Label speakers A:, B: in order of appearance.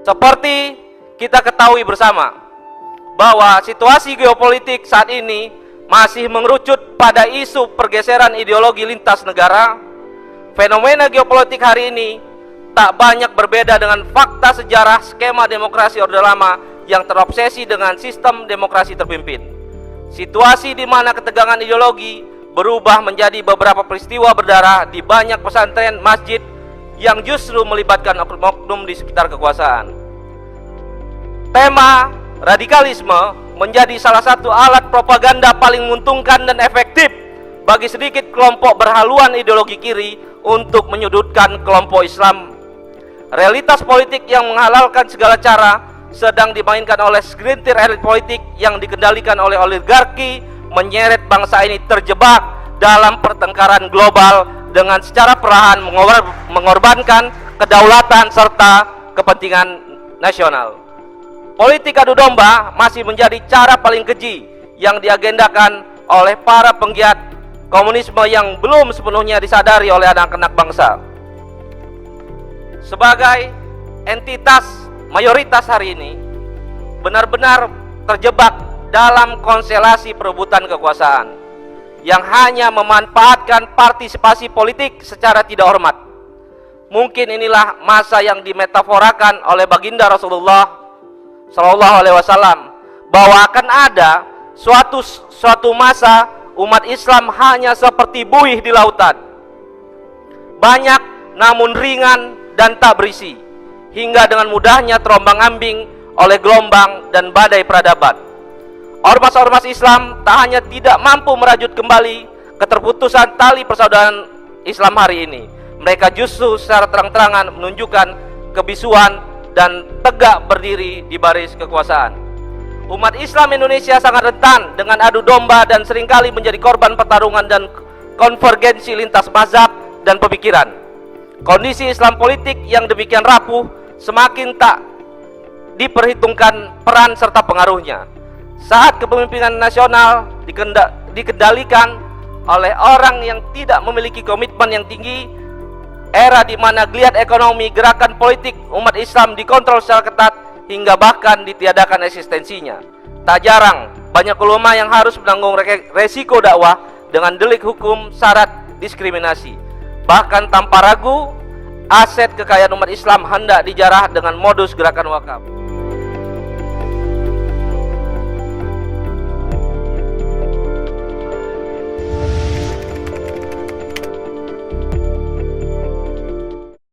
A: Seperti kita ketahui bersama bahwa situasi geopolitik saat ini masih mengerucut pada isu pergeseran ideologi lintas negara. Fenomena geopolitik hari ini tak banyak berbeda dengan fakta sejarah skema demokrasi Orde Lama yang terobsesi dengan sistem demokrasi terpimpin. Situasi di mana ketegangan ideologi berubah menjadi beberapa peristiwa berdarah di banyak pesantren, masjid yang justru melibatkan oknum di sekitar kekuasaan. Tema radikalisme menjadi salah satu alat propaganda paling menguntungkan dan efektif bagi sedikit kelompok berhaluan ideologi kiri untuk menyudutkan kelompok Islam. Realitas politik yang menghalalkan segala cara sedang dimainkan oleh segelintir elit politik yang dikendalikan oleh oligarki, menyeret bangsa ini terjebak dalam pertengkaran global dengan secara perlahan mengorbankan kedaulatan serta kepentingan nasional. Politik adu domba masih menjadi cara paling keji yang diagendakan oleh para penggiat komunisme yang belum sepenuhnya disadari oleh anak-anak bangsa. Sebagai entitas mayoritas hari ini benar-benar terjebak dalam konstelasi perebutan kekuasaan yang hanya memanfaatkan partisipasi politik secara tidak hormat. Mungkin inilah masa yang dimetaforakan oleh baginda Rasulullah Sallallahu Alaihi Wasallam, bahwa akan ada suatu masa umat Islam hanya seperti buih di lautan, banyak namun ringan dan tak berisi, hingga dengan mudahnya terombang-ambing oleh gelombang dan badai peradaban. Ormas-ormas Islam tak hanya tidak mampu merajut kembali keterputusan tali persaudaraan Islam hari ini, mereka justru secara terang-terangan menunjukkan kebisuan dan tegak berdiri di baris kekuasaan. Umat Islam Indonesia sangat rentan dengan adu domba dan seringkali menjadi korban pertarungan dan konvergensi lintas mazhab dan pemikiran. Kondisi Islam politik yang demikian rapuh semakin tak diperhitungkan peran serta pengaruhnya saat kepemimpinan nasional dikendalikan oleh orang yang tidak memiliki komitmen yang tinggi. Era di mana geliat ekonomi, gerakan politik umat Islam dikontrol secara ketat hingga bahkan ditiadakan eksistensinya. Tak jarang banyak ulama yang harus menanggung resiko dakwah dengan delik hukum syarat diskriminasi. Bahkan tanpa ragu, aset kekayaan umat Islam hendak dijarah dengan modus gerakan wakaf.